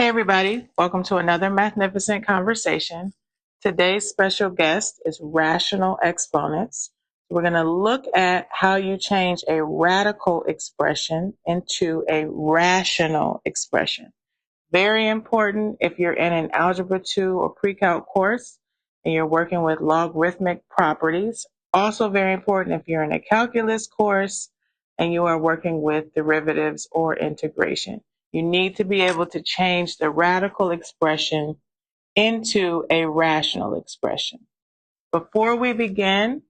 Hey everybody, welcome to another Mathnificent conversation. Today's special guest is rational exponents. We're going to look at how you change a radical expression into a rational expression. Very important if you're in an Algebra 2 or Pre-Calc course and you're working with logarithmic properties. Also very important if you're in a calculus course and you are working with derivatives or integration. You need to be able to change the radical expression into a rational expression. Before we begin,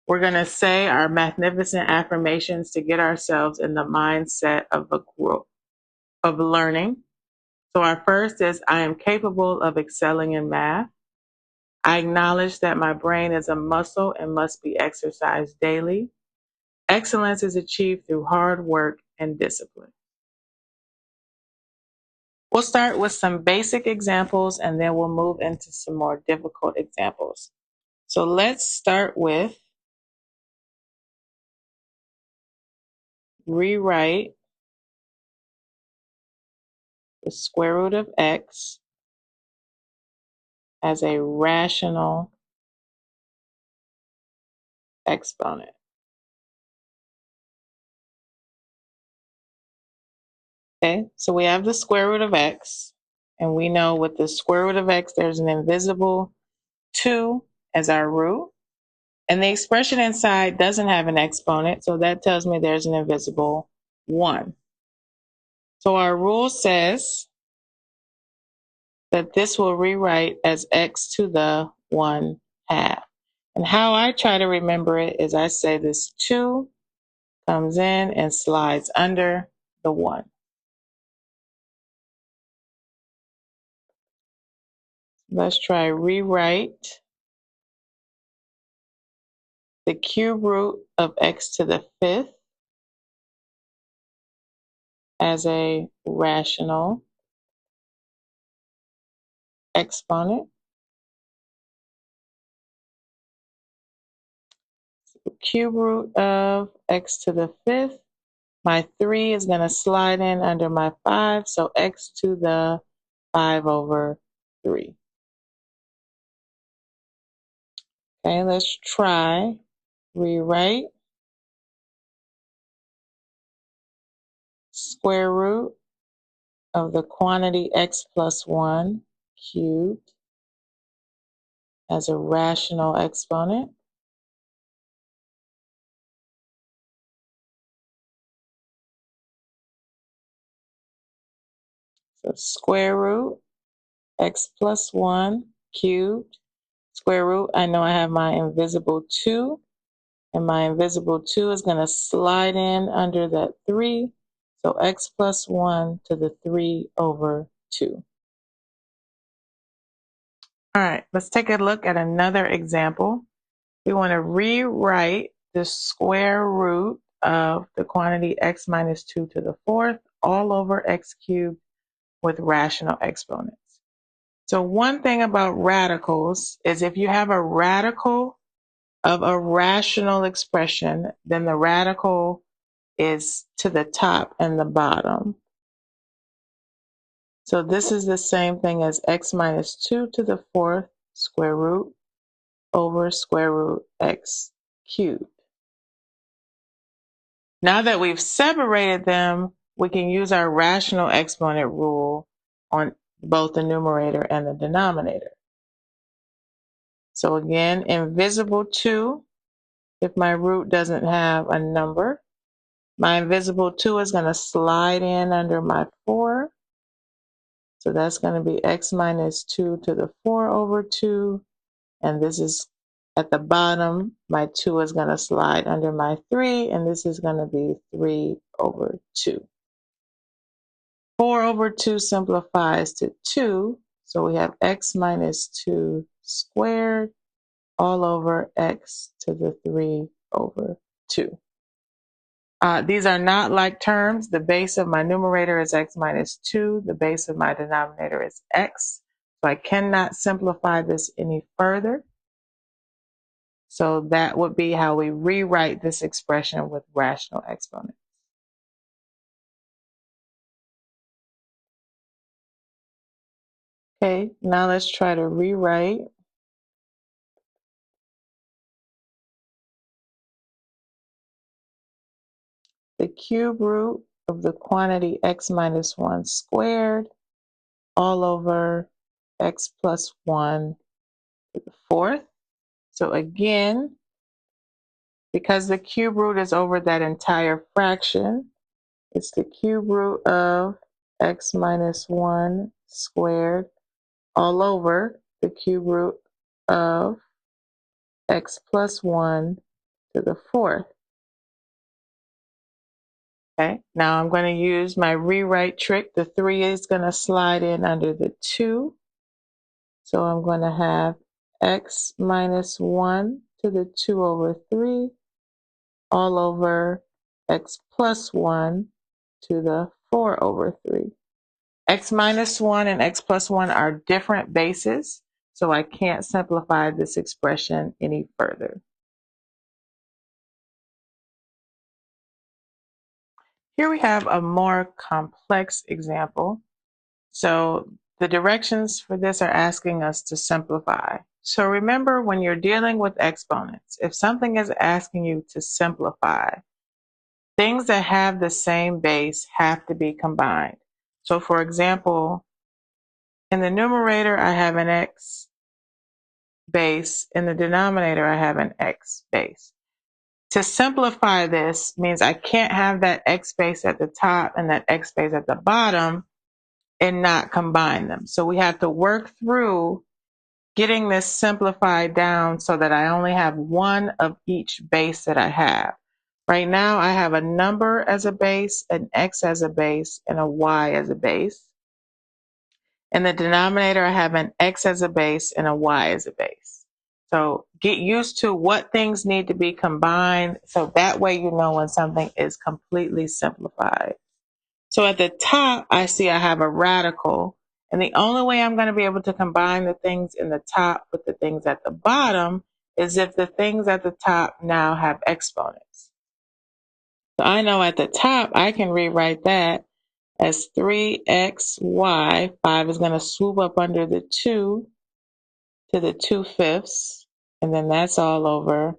we're going to say our magnificent affirmations to get ourselves in the mindset of learning. So our first is, I am capable of excelling in math. I acknowledge that my brain is a muscle and must be exercised daily. Excellence is achieved through hard work and discipline. We'll start with some basic examples and then we'll move into some more difficult examples. So let's start with rewrite the square root of x as a rational exponent. Okay, so we have the square root of x, and we know with the square root of x, there's an invisible 2 as our root, and the expression inside doesn't have an exponent, so that tells me there's an invisible 1. So our rule says that this will rewrite as x to the 1/2. And how I try to remember it is I say this 2 comes in and slides under the 1. Let's try rewrite the cube root of x to the 5th as a rational exponent. So cube root of x to the 5th. My 3 is going to slide in under my 5, so x to the 5/3. Okay, let's try rewrite square root of the quantity x plus 1 cubed as a rational exponent. So square root x plus 1 cubed. Square root, I know I have my invisible 2, and my invisible 2 is going to slide in under that 3. So x plus 1 to the 3/2. All right, let's take a look at another example. We want to rewrite the square root of the quantity x minus 2 to the 4th all over x cubed with rational exponents. So one thing about radicals is if you have a radical of a rational expression, then the radical is to the top and the bottom. So this is the same thing as x minus 2 to the 4th square root over square root x cubed. Now that we've separated them, we can use our rational exponent rule on both the numerator and the denominator. So again, invisible 2, if my root doesn't have a number, my invisible 2 is going to slide in under my 4. So that's going to be x minus 2 to the 4/2. And this is at the bottom, my 2 is going to slide under my 3, and this is going to be 3/2. 4/2 simplifies to 2, so we have x minus 2 squared all over x to the 3/2. These are not like terms. The base of my numerator is x minus 2. The base of my denominator is x. So I cannot simplify this any further. So that would be how we rewrite this expression with rational exponents. Okay, now let's try to rewrite. The cube root of the quantity x minus 1 squared all over x plus 1 to the fourth. So again, because the cube root is over that entire fraction, it's the cube root of x minus 1 squared all over the cube root of x plus 1 to the fourth. Okay, now I'm going to use my rewrite trick. The 3 is going to slide in under the 2. So I'm going to have x minus 1 to the 2 over 3 all over x plus 1 to the 4 over 3. X minus 1 and x plus 1 are different bases, so I can't simplify this expression any further. Here we have a more complex example. So the directions for this are asking us to simplify. So remember, when you're dealing with exponents, if something is asking you to simplify, things that have the same base have to be combined. So for example, in the numerator, I have an x base. In the denominator, I have an x base. To simplify this means I can't have that x base at the top and that x base at the bottom and not combine them. So we have to work through getting this simplified down so that I only have one of each base that I have. Right now I have a number as a base, an x as a base, and a y as a base. In the denominator, I have an x as a base and a y as a base. So get used to what things need to be combined so that way you know when something is completely simplified. So at the top, I see I have a radical, and the only way I'm going to be able to combine the things in the top with the things at the bottom is if the things at the top now have exponents. So I know at the top, I can rewrite that as 3xy. 5 is going to swoop up under the 2 to the 2/5, and then that's all over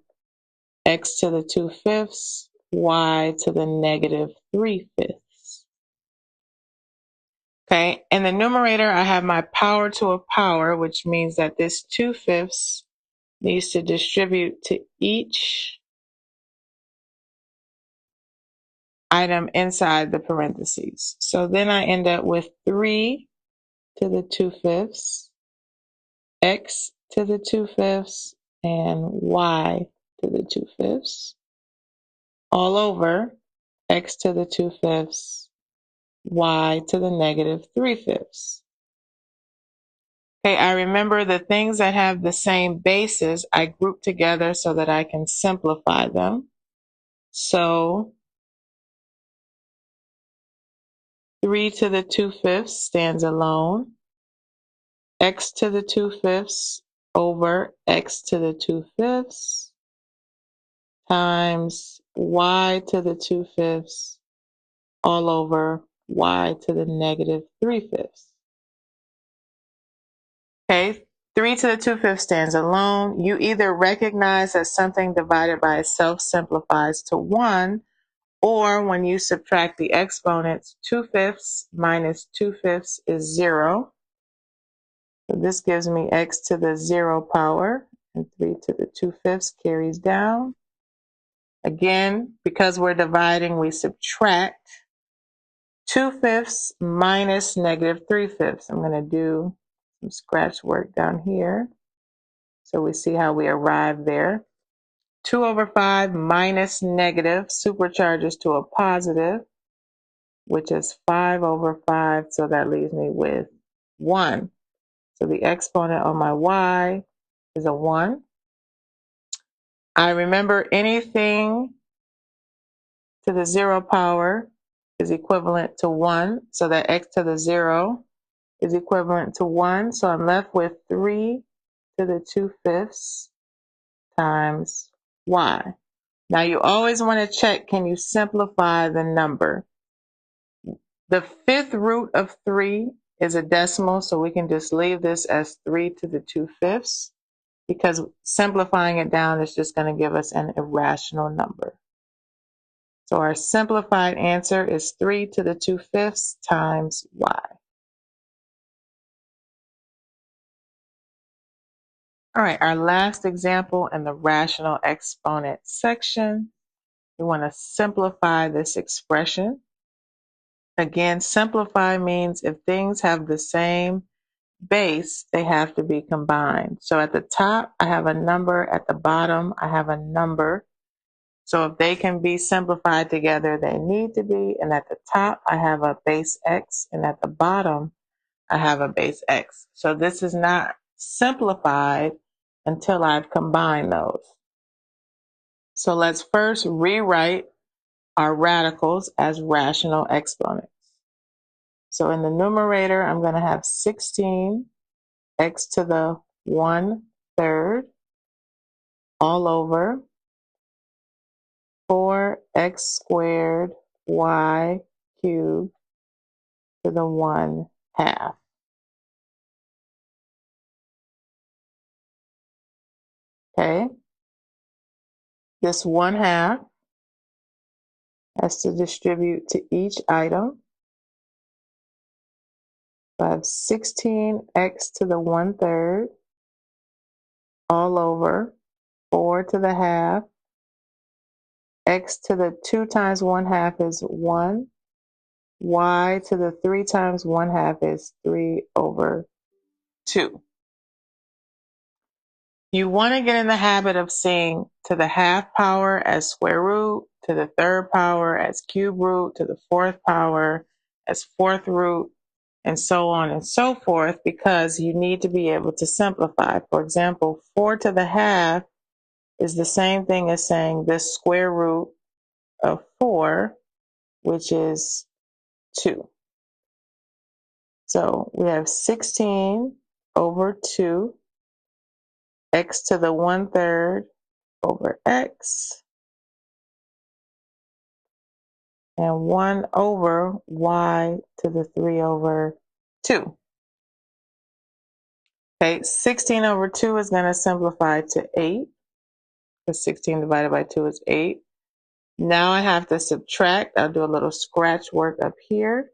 x to the 2/5, y to the negative 3/5. Okay, in the numerator, I have my power to a power, which means that this 2/5 needs to distribute to each item inside the parentheses. So then I end up with 3 to the 2/5, x to the 2/5, and y to the 2/5, all over x to the 2/5, y to the negative 3/5. Okay, I remember the things that have the same bases, I group together so that I can simplify them. So 3 to the 2/5 stands alone. X to the 2/5 over x to the 2/5 times y to the 2/5 all over y to the negative 3/5. Okay, 3 to the 2/5 stands alone. You either recognize that something divided by itself simplifies to 1, or when you subtract the exponents, 2/5 minus 2/5 is 0. So this gives me x to the 0 power, and 3 to the 2/5 carries down. Again, because we're dividing, we subtract 2/5 minus negative 3/5. I'm going to do some scratch work down here so we see how we arrive there. 2 over 5 minus negative supercharges to a positive, which is 5 over 5, so that leaves me with 1. So the exponent on my y is a 1. I remember anything to the 0 power is equivalent to 1, so that x to the 0 is equivalent to 1. So I'm left with 3 to the 2/5 times y. Now you always want to check, can you simplify the number? The 5th root of 3 is a decimal, so we can just leave this as 3 to the 2/5, because simplifying it down is just going to give us an irrational number. So our simplified answer is 3 to the 2/5 times y. All right, our last example in the rational exponent section. We want to simplify this expression. Again, simplify means if things have the same base, they have to be combined. So at the top, I have a number. At the bottom, I have a number. So if they can be simplified together, they need to be. And at the top, I have a base x. And at the bottom, I have a base x. So this is not simplified until I've combined those. So let's first rewrite our radicals as rational exponents. So in the numerator, I'm going to have 16 x to the 1/3 all over 4x squared y cubed to the 1/2. Okay, this 1/2 has to distribute to each item. So I have 16x to the 1/3 all over 4 to the half. X to the 2 times 1/2 is 1. Y to the 3 times 1/2 is 3/2. You want to get in the habit of seeing to the half power as square root, to the third power as cube root, to the fourth power as fourth root, and so on and so forth, because you need to be able to simplify. For example, 4 to the half is the same thing as saying this square root of 4, which is 2. So we have 16 over 2, x to the 1/3 over x, and 1 over y to the 3/2. Okay, 16 over 2 is going to simplify to 8, because 16 divided by 2 is 8. Now I have to subtract. I'll do a little scratch work up here.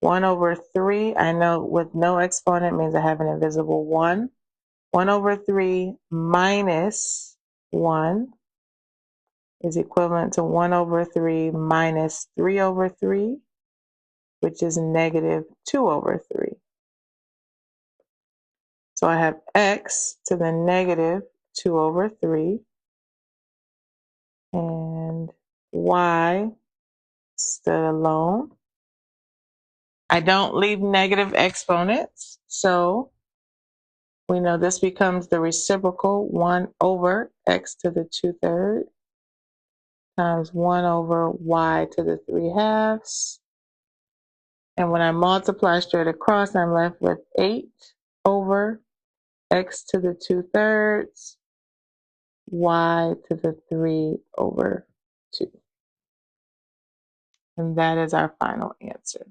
1 over 3, I know with no exponent means I have an invisible 1. 1 over 3 minus 1 is equivalent to 1 over 3 minus 3 over 3, which is negative 2 over 3. So I have x to the negative 2 over 3, and y stood alone. I don't leave negative exponents, so we know this becomes the reciprocal 1 over x to the 2/3 times 1 over y to the 3/2. And when I multiply straight across, I'm left with 8 over x to the 2/3, y to the 3/2. And that is our final answer.